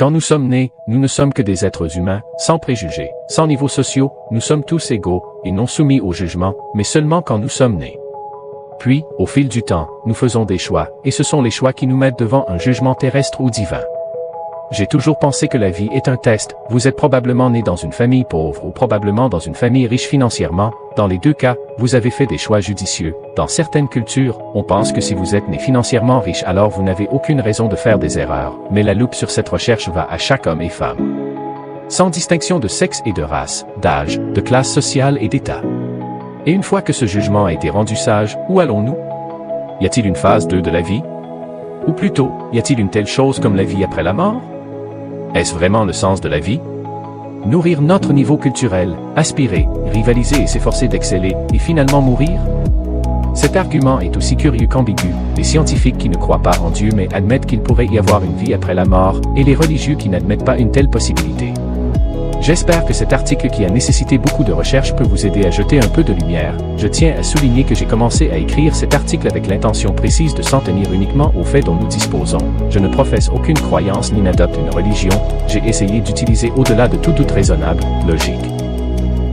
Quand nous sommes nés, nous ne sommes que des êtres humains, sans préjugés, sans niveaux sociaux, nous sommes tous égaux, et non soumis au jugement, mais seulement quand nous sommes nés. Puis, au fil du temps, nous faisons des choix, et ce sont les choix qui nous mettent devant un jugement terrestre ou divin. J'ai toujours pensé que la vie est un test. Vous êtes probablement né dans une famille pauvre ou probablement dans une famille riche financièrement. Dans les deux cas, vous avez fait des choix judicieux. Dans certaines cultures, on pense que si vous êtes né financièrement riche alors vous n'avez aucune raison de faire des erreurs. Mais la loupe sur cette recherche va à chaque homme et femme. Sans distinction de sexe et de race, d'âge, de classe sociale et d'état. Et une fois que ce jugement a été rendu sage, où allons-nous? Y a-t-il une phase 2 de la vie? Ou plutôt, y a-t-il une telle chose comme la vie après la mort? Est-ce vraiment le sens de la vie? Nourrir notre niveau culturel, aspirer, rivaliser et s'efforcer d'exceller, et finalement mourir? Cet argument est aussi curieux qu'ambigu. Les scientifiques qui ne croient pas en Dieu mais admettent qu'il pourrait y avoir une vie après la mort, et les religieux qui n'admettent pas une telle possibilité. J'espère que cet article qui a nécessité beaucoup de recherche peut vous aider à jeter un peu de lumière. Je tiens à souligner que j'ai commencé à écrire cet article avec l'intention précise de s'en tenir uniquement aux faits dont nous disposons. Je ne professe aucune croyance ni n'adopte une religion, j'ai essayé d'utiliser au-delà de tout doute raisonnable, logique.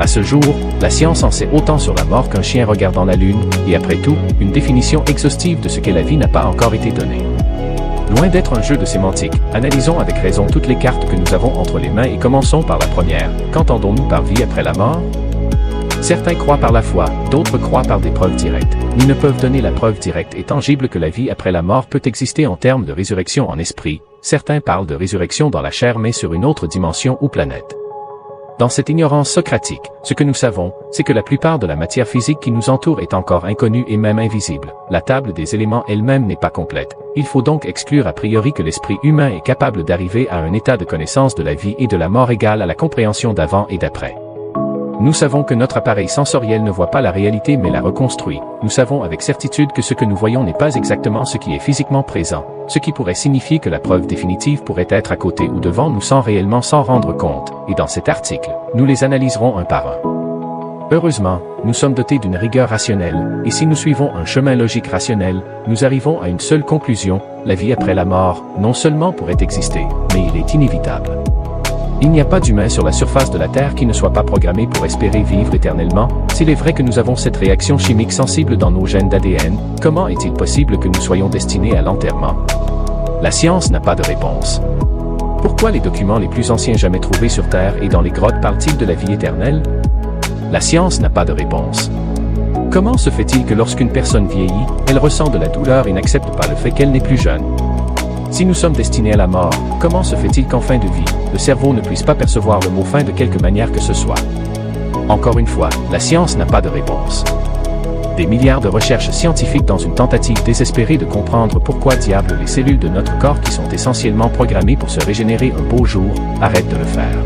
À ce jour, la science en sait autant sur la mort qu'un chien regardant la lune, et après tout, une définition exhaustive de ce qu'est la vie n'a pas encore été donnée. Loin d'être un jeu de sémantique, analysons avec raison toutes les cartes que nous avons entre les mains et commençons par la première. Qu'entendons-nous par vie après la mort? Certains croient par la foi, d'autres croient par des preuves directes. Ils ne peuvent donner la preuve directe et tangible que la vie après la mort peut exister en termes de résurrection en esprit. Certains parlent de résurrection dans la chair mais sur une autre dimension ou planète. Dans cette ignorance socratique, ce que nous savons, c'est que la plupart de la matière physique qui nous entoure est encore inconnue et même invisible. La table des éléments elle-même n'est pas complète. Il faut donc exclure a priori que l'esprit humain est capable d'arriver à un état de connaissance de la vie et de la mort égal à la compréhension d'avant et d'après. Nous savons que notre appareil sensoriel ne voit pas la réalité mais la reconstruit. Nous savons avec certitude que ce que nous voyons n'est pas exactement ce qui est physiquement présent, ce qui pourrait signifier que la preuve définitive pourrait être à côté ou devant nous sans réellement s'en rendre compte, et dans cet article, nous les analyserons un par un. Heureusement, nous sommes dotés d'une rigueur rationnelle, et si nous suivons un chemin logique rationnel, nous arrivons à une seule conclusion, la vie après la mort, non seulement pourrait exister, mais il est inévitable. Il n'y a pas d'humain sur la surface de la Terre qui ne soit pas programmé pour espérer vivre éternellement. S'il est vrai que nous avons cette réaction chimique sensible dans nos gènes d'ADN, comment est-il possible que nous soyons destinés à l'enterrement? La science n'a pas de réponse. Pourquoi les documents les plus anciens jamais trouvés sur Terre et dans les grottes parlent-ils de la vie éternelle? La science n'a pas de réponse. Comment se fait-il que lorsqu'une personne vieillit, elle ressent de la douleur et n'accepte pas le fait qu'elle n'est plus jeune? Si nous sommes destinés à la mort, comment se fait-il qu'en fin de vie, le cerveau ne puisse pas percevoir le mot fin de quelque manière que ce soit? Encore une fois, la science n'a pas de réponse. Des milliards de recherches scientifiques dans une tentative désespérée de comprendre pourquoi diable les cellules de notre corps qui sont essentiellement programmées pour se régénérer un beau jour, arrêtent de le faire.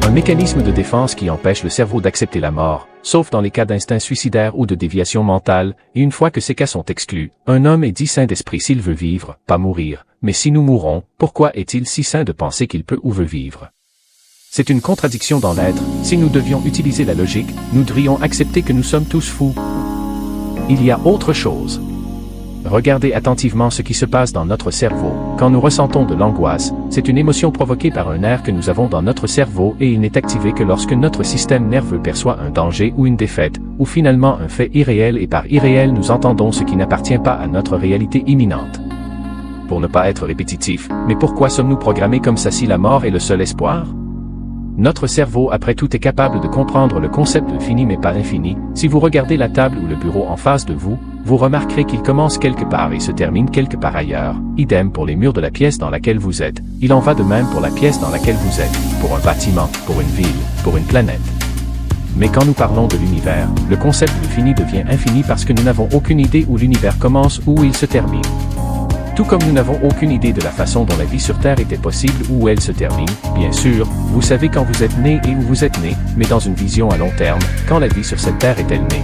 Un mécanisme de défense qui empêche le cerveau d'accepter la mort, sauf dans les cas d'instinct suicidaire ou de déviation mentale, et une fois que ces cas sont exclus, un homme est dit sain d'esprit s'il veut vivre, pas mourir. Mais si nous mourons, pourquoi est-il si sain de penser qu'il peut ou veut vivre? C'est une contradiction dans l'être. Si nous devions utiliser la logique, nous devrions accepter que nous sommes tous fous. Il y a autre chose. Regardez attentivement ce qui se passe dans notre cerveau. Quand nous ressentons de l'angoisse, c'est une émotion provoquée par un nerf que nous avons dans notre cerveau et il n'est activé que lorsque notre système nerveux perçoit un danger ou une défaite, ou finalement un fait irréel et par irréel nous entendons ce qui n'appartient pas à notre réalité imminente. Pour ne pas être répétitif, mais pourquoi sommes-nous programmés comme ça si la mort est le seul espoir? Notre cerveau après tout est capable de comprendre le concept de fini mais pas infini. Si vous regardez la table ou le bureau en face de vous, vous remarquerez qu'il commence quelque part et se termine quelque part ailleurs. Idem pour les murs de la pièce dans laquelle vous êtes. Il en va de même pour la pièce dans laquelle vous êtes, pour un bâtiment, pour une ville, pour une planète. Mais quand nous parlons de l'univers, le concept de fini devient infini parce que nous n'avons aucune idée où l'univers commence ou où il se termine. Tout comme nous n'avons aucune idée de la façon dont la vie sur Terre était possible ou où elle se termine, bien sûr, vous savez quand vous êtes né et où vous êtes né, mais dans une vision à long terme, quand la vie sur cette Terre est-elle née?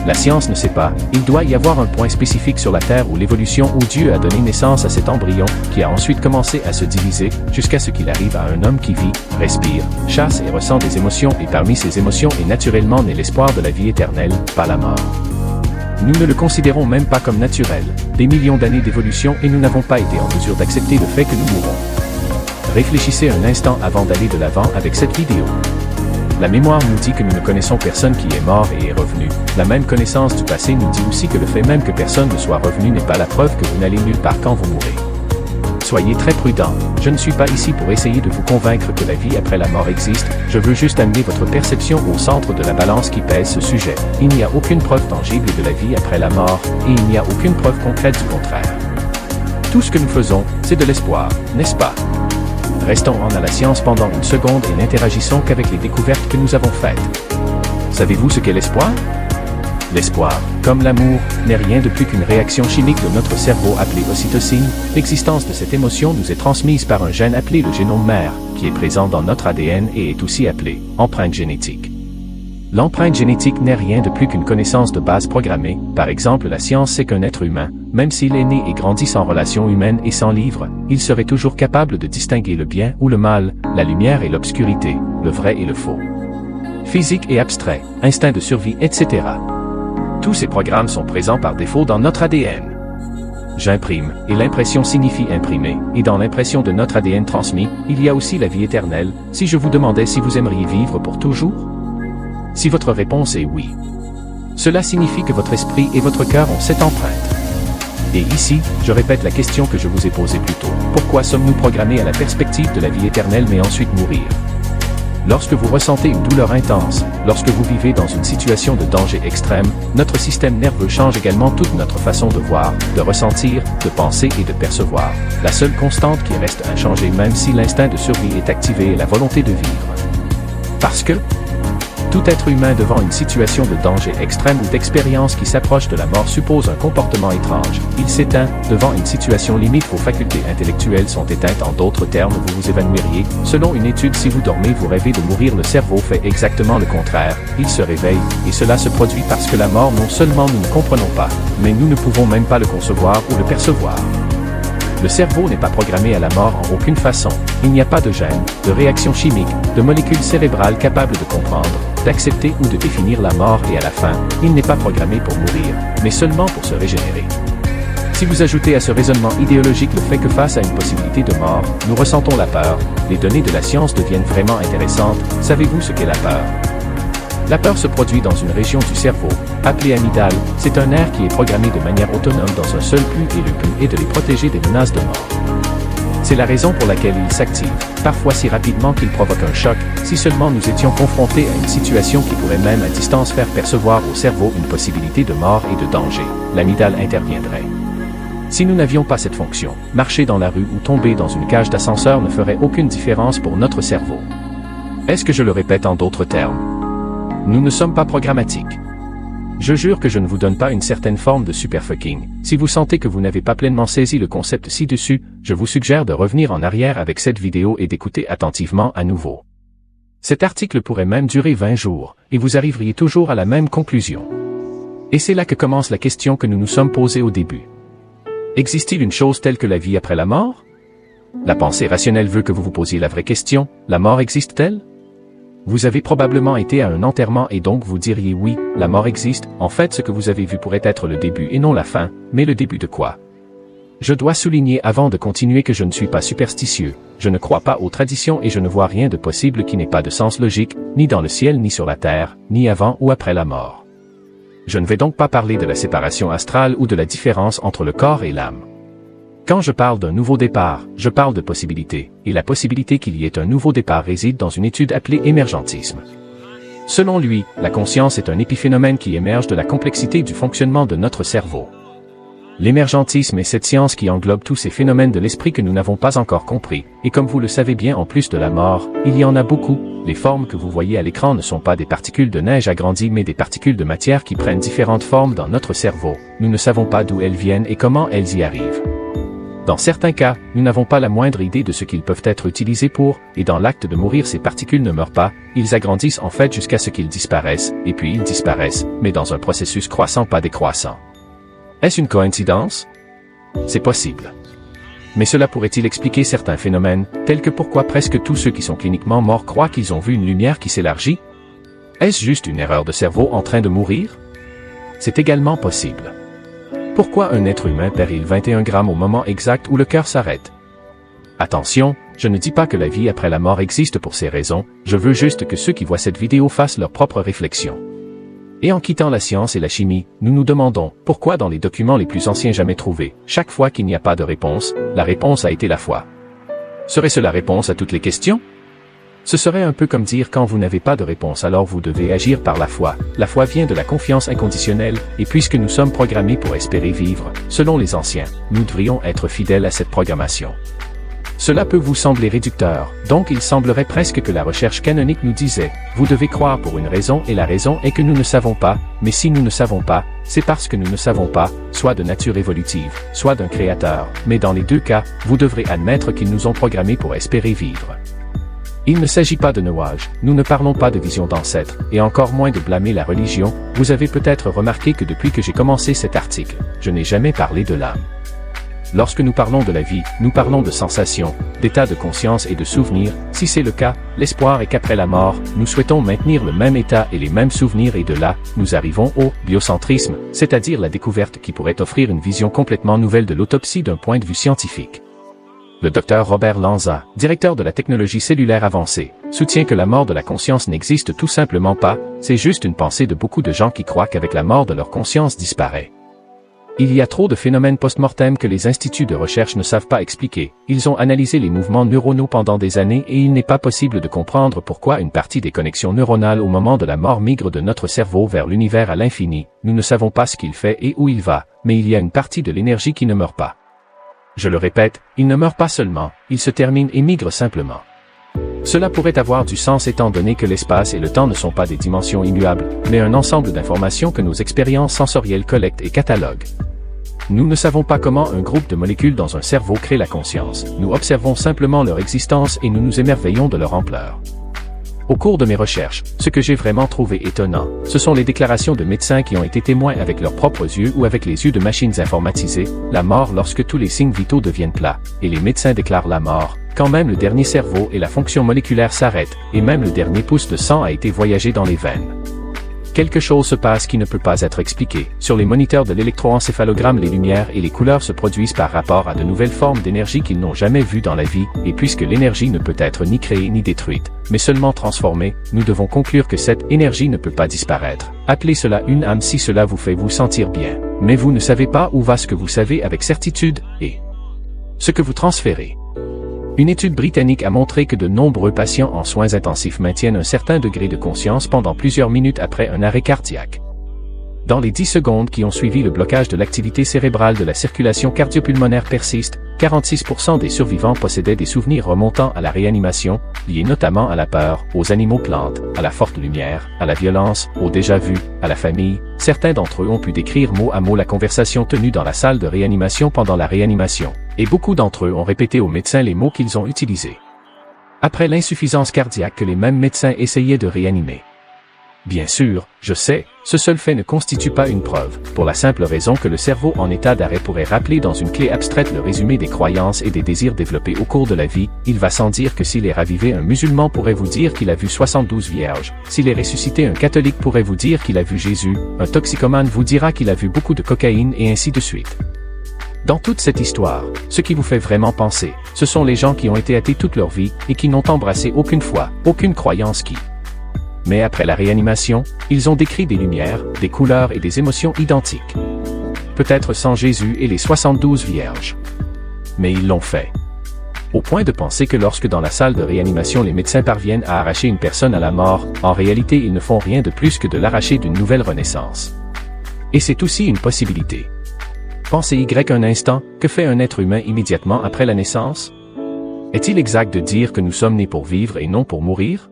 La science ne sait pas, il doit y avoir un point spécifique sur la Terre où l'évolution où Dieu a donné naissance à cet embryon, qui a ensuite commencé à se diviser, jusqu'à ce qu'il arrive à un homme qui vit, respire, chasse et ressent des émotions et parmi ces émotions est naturellement né l'espoir de la vie éternelle, pas la mort. Nous ne le considérons même pas comme naturel. Des millions d'années d'évolution et nous n'avons pas été en mesure d'accepter le fait que nous mourrons. Réfléchissez un instant avant d'aller de l'avant avec cette vidéo. La mémoire nous dit que nous ne connaissons personne qui est mort et est revenu. La même connaissance du passé nous dit aussi que le fait même que personne ne soit revenu n'est pas la preuve que vous n'allez nulle part quand vous mourrez. Soyez très prudents, je ne suis pas ici pour essayer de vous convaincre que la vie après la mort existe, je veux juste amener votre perception au centre de la balance qui pèse ce sujet. Il n'y a aucune preuve tangible de la vie après la mort, et il n'y a aucune preuve concrète du contraire. Tout ce que nous faisons, c'est de l'espoir, n'est-ce pas? Restons à la science pendant une seconde et n'interagissons qu'avec les découvertes que nous avons faites. Savez-vous ce qu'est l'espoir? L'espoir, comme l'amour, n'est rien de plus qu'une réaction chimique de notre cerveau appelée ocytocine. L'existence de cette émotion nous est transmise par un gène appelé le génome mère, qui est présent dans notre ADN et est aussi appelé empreinte génétique. L'empreinte génétique n'est rien de plus qu'une connaissance de base programmée. Par exemple, la science sait qu'un être humain, même s'il est né et grandi sans relation humaine et sans livre, il serait toujours capable de distinguer le bien ou le mal, la lumière et l'obscurité, le vrai et le faux. Physique et abstrait, instinct de survie, etc. Tous ces programmes sont présents par défaut dans notre ADN. J'imprime, et l'impression signifie imprimer, et dans l'impression de notre ADN transmis, il y a aussi la vie éternelle. Si je vous demandais si vous aimeriez vivre pour toujours? Si votre réponse est oui, cela signifie que votre esprit et votre cœur ont cette empreinte. Et ici, je répète la question que je vous ai posée plus tôt. Pourquoi sommes-nous programmés à la perspective de la vie éternelle mais ensuite mourir? Lorsque vous ressentez une douleur intense, lorsque vous vivez dans une situation de danger extrême, notre système nerveux change également toute notre façon de voir, de ressentir, de penser et de percevoir. La seule constante qui reste inchangée même si l'instinct de survie est activé est la volonté de vivre. Parce que tout être humain devant une situation de danger extrême ou d'expérience qui s'approche de la mort suppose un comportement étrange. Il s'éteint. Devant une situation limite, vos facultés intellectuelles sont éteintes. En d'autres termes, vous vous évanouiriez. Selon une étude, si vous dormez, vous rêvez de mourir, le cerveau fait exactement le contraire. Il se réveille, et cela se produit parce que la mort, non seulement nous ne comprenons pas, mais nous ne pouvons même pas le concevoir ou le percevoir. Le cerveau n'est pas programmé à la mort en aucune façon. Il n'y a pas de gènes, de réactions chimiques, de molécules cérébrales capables de comprendre, d'accepter ou de définir la mort et à la fin, il n'est pas programmé pour mourir, mais seulement pour se régénérer. Si vous ajoutez à ce raisonnement idéologique le fait que face à une possibilité de mort, nous ressentons la peur, les données de la science deviennent vraiment intéressantes. Savez-vous ce qu'est la peur? La peur se produit dans une région du cerveau, appelée amygdale. C'est un nerf qui est programmé de manière autonome dans un seul but et le but est de les protéger des menaces de mort. C'est la raison pour laquelle il s'active, parfois si rapidement qu'il provoque un choc. Si seulement nous étions confrontés à une situation qui pourrait même à distance faire percevoir au cerveau une possibilité de mort et de danger, l'amygdale interviendrait. Si nous n'avions pas cette fonction, marcher dans la rue ou tomber dans une cage d'ascenseur ne ferait aucune différence pour notre cerveau. Est-ce que je le répète en d'autres termes? Nous ne sommes pas programmatiques. Je jure que je ne vous donne pas une certaine forme de superfucking. Si vous sentez que vous n'avez pas pleinement saisi le concept ci-dessus, je vous suggère de revenir en arrière avec cette vidéo et d'écouter attentivement à nouveau. Cet article pourrait même durer 20 jours, et vous arriveriez toujours à la même conclusion. Et c'est là que commence la question que nous nous sommes posée au début. Existe-t-il une chose telle que la vie après la mort? La pensée rationnelle veut que vous vous posiez la vraie question, la mort existe-t-elle? Vous avez probablement été à un enterrement et donc vous diriez oui, la mort existe. En fait, ce que vous avez vu pourrait être le début et non la fin, mais le début de quoi? Je dois souligner avant de continuer que je ne suis pas superstitieux, je ne crois pas aux traditions et je ne vois rien de possible qui n'ait pas de sens logique, ni dans le ciel ni sur la terre, ni avant ou après la mort. Je ne vais donc pas parler de la séparation astrale ou de la différence entre le corps et l'âme. Quand je parle d'un nouveau départ, je parle de possibilité, et la possibilité qu'il y ait un nouveau départ réside dans une étude appelée émergentisme. Selon lui, la conscience est un épiphénomène qui émerge de la complexité du fonctionnement de notre cerveau. L'émergentisme est cette science qui englobe tous ces phénomènes de l'esprit que nous n'avons pas encore compris, et comme vous le savez bien en plus de la mort, il y en a beaucoup. Les formes que vous voyez à l'écran ne sont pas des particules de neige agrandies mais des particules de matière qui prennent différentes formes dans notre cerveau. Nous ne savons pas d'où elles viennent et comment elles y arrivent. Dans certains cas, nous n'avons pas la moindre idée de ce qu'ils peuvent être utilisés pour, et dans l'acte de mourir ces particules ne meurent pas, ils agrandissent en fait jusqu'à ce qu'ils disparaissent, et puis ils disparaissent, mais dans un processus croissant pas décroissant. Est-ce une coïncidence? C'est possible. Mais cela pourrait-il expliquer certains phénomènes, tels que pourquoi presque tous ceux qui sont cliniquement morts croient qu'ils ont vu une lumière qui s'élargit? Est-ce juste une erreur de cerveau en train de mourir? C'est également possible. Pourquoi un être humain perd-il 21 grammes au moment exact où le cœur s'arrête? Attention, je ne dis pas que la vie après la mort existe pour ces raisons, je veux juste que ceux qui voient cette vidéo fassent leur propre réflexion. Et en quittant la science et la chimie, nous nous demandons, pourquoi dans les documents les plus anciens jamais trouvés, chaque fois qu'il n'y a pas de réponse, la réponse a été la foi. Serait-ce la réponse à toutes les questions? Ce serait un peu comme dire quand vous n'avez pas de réponse alors vous devez agir par la foi. La foi vient de la confiance inconditionnelle, et puisque nous sommes programmés pour espérer vivre, selon les anciens, nous devrions être fidèles à cette programmation. Cela peut vous sembler réducteur, donc il semblerait presque que la recherche canonique nous disait, vous devez croire pour une raison et la raison est que nous ne savons pas, mais si nous ne savons pas, c'est parce que nous ne savons pas, soit de nature évolutive, soit d'un créateur, mais dans les deux cas, vous devrez admettre qu'ils nous ont programmés pour espérer vivre. Il ne s'agit pas de nuages, nous ne parlons pas de vision d'ancêtres, et encore moins de blâmer la religion, vous avez peut-être remarqué que depuis que j'ai commencé cet article, je n'ai jamais parlé de l'âme. Lorsque nous parlons de la vie, nous parlons de sensations, d'état de conscience et de souvenirs, si c'est le cas, l'espoir est qu'après la mort, nous souhaitons maintenir le même état et les mêmes souvenirs et de là, nous arrivons au biocentrisme, c'est-à-dire la découverte qui pourrait offrir une vision complètement nouvelle de l'autopsie d'un point de vue scientifique. Le Dr Robert Lanza, directeur de la technologie cellulaire avancée, soutient que la mort de la conscience n'existe tout simplement pas, c'est juste une pensée de beaucoup de gens qui croient qu'avec la mort de leur conscience disparaît. Il y a trop de phénomènes post-mortem que les instituts de recherche ne savent pas expliquer, ils ont analysé les mouvements neuronaux pendant des années et il n'est pas possible de comprendre pourquoi une partie des connexions neuronales au moment de la mort migre de notre cerveau vers l'univers à l'infini, nous ne savons pas ce qu'il fait et où il va, mais il y a une partie de l'énergie qui ne meurt pas. Je le répète, il ne meurt pas seulement, il se termine et migre simplement. Cela pourrait avoir du sens étant donné que l'espace et le temps ne sont pas des dimensions immuables, mais un ensemble d'informations que nos expériences sensorielles collectent et cataloguent. Nous ne savons pas comment un groupe de molécules dans un cerveau crée la conscience, nous observons simplement leur existence et nous nous émerveillons de leur ampleur. Au cours de mes recherches, ce que j'ai vraiment trouvé étonnant, ce sont les déclarations de médecins qui ont été témoins avec leurs propres yeux ou avec les yeux de machines informatisées, la mort lorsque tous les signes vitaux deviennent plats, et les médecins déclarent la mort, quand même le dernier cerveau et la fonction moléculaire s'arrêtent, et même le dernier pouce de sang a été voyagé dans les veines. Quelque chose se passe qui ne peut pas être expliqué. Sur les moniteurs de l'électroencéphalogramme, les lumières et les couleurs se produisent par rapport à de nouvelles formes d'énergie qu'ils n'ont jamais vues dans la vie, et puisque l'énergie ne peut être ni créée ni détruite, mais seulement transformée, nous devons conclure que cette énergie ne peut pas disparaître. Appelez cela une âme si cela vous fait vous sentir bien. Mais vous ne savez pas où va ce que vous savez avec certitude, et ce que vous transférez. Une étude britannique a montré que de nombreux patients en soins intensifs maintiennent un certain degré de conscience pendant plusieurs minutes après un arrêt cardiaque. Dans les 10 secondes qui ont suivi le blocage de l'activité cérébrale de la circulation cardiopulmonaire persiste, 46% des survivants possédaient des souvenirs remontant à la réanimation, liés notamment à la peur, aux animaux-plantes, à la forte lumière, à la violence, au déjà-vu, à la famille. Certains d'entre eux ont pu décrire mot à mot la conversation tenue dans la salle de réanimation pendant la réanimation, et beaucoup d'entre eux ont répété aux médecins les mots qu'ils ont utilisés. Après l'insuffisance cardiaque que les mêmes médecins essayaient de réanimer. Bien sûr, je sais, ce seul fait ne constitue pas une preuve, pour la simple raison que le cerveau en état d'arrêt pourrait rappeler dans une clé abstraite le résumé des croyances et des désirs développés au cours de la vie. Il va sans dire que s'il est ravivé, un musulman pourrait vous dire qu'il a vu 72 vierges, s'il est ressuscité, un catholique pourrait vous dire qu'il a vu Jésus, un toxicomane vous dira qu'il a vu beaucoup de cocaïne et ainsi de suite. Dans toute cette histoire, ce qui vous fait vraiment penser, ce sont les gens qui ont été athées toute leur vie et qui n'ont embrassé aucune foi, aucune croyance qui... Mais après la réanimation, ils ont décrit des lumières, des couleurs et des émotions identiques. Peut-être sans Jésus et les 72 vierges. Mais ils l'ont fait. Au point de penser que lorsque dans la salle de réanimation les médecins parviennent à arracher une personne à la mort, en réalité ils ne font rien de plus que de l'arracher d'une nouvelle renaissance. Et c'est aussi une possibilité. Pensez un instant, que fait un être humain immédiatement après la naissance? Est-il exact de dire que nous sommes nés pour vivre et non pour mourir?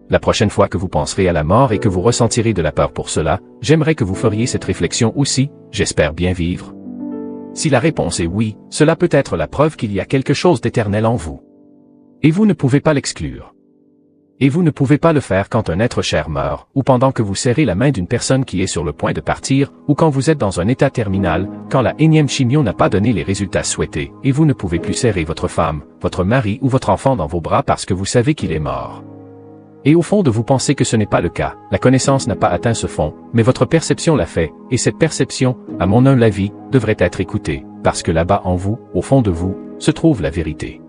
La prochaine fois que vous penserez à la mort et que vous ressentirez de la peur pour cela, j'aimerais que vous feriez cette réflexion aussi, j'espère bien vivre. Si la réponse est oui, cela peut être la preuve qu'il y a quelque chose d'éternel en vous. Et vous ne pouvez pas l'exclure. Et vous ne pouvez pas le faire quand un être cher meurt, ou pendant que vous serrez la main d'une personne qui est sur le point de partir, ou quand vous êtes dans un état terminal, quand la énième chimio n'a pas donné les résultats souhaités, et vous ne pouvez plus serrer votre femme, votre mari ou votre enfant dans vos bras parce que vous savez qu'il est mort. Et au fond de vous pensez que ce n'est pas le cas, la connaissance n'a pas atteint ce fond, mais votre perception l'a fait, et cette perception, à mon humble avis, devrait être écoutée, parce que là-bas en vous, au fond de vous, se trouve la vérité.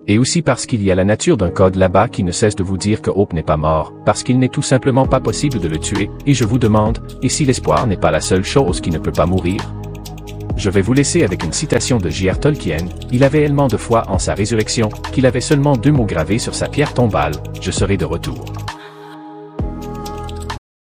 Et aussi parce qu'il y a la nature d'un code là-bas qui ne cesse de vous dire que Hope n'est pas mort, parce qu'il n'est tout simplement pas possible de le tuer, et je vous demande, et si l'espoir n'est pas la seule chose qui ne peut pas mourir? Je vais vous laisser avec une citation de J.R. Tolkien. Il avait tellement de foi en sa résurrection, qu'il avait seulement 2 mots gravés sur sa pierre tombale: je serai de retour.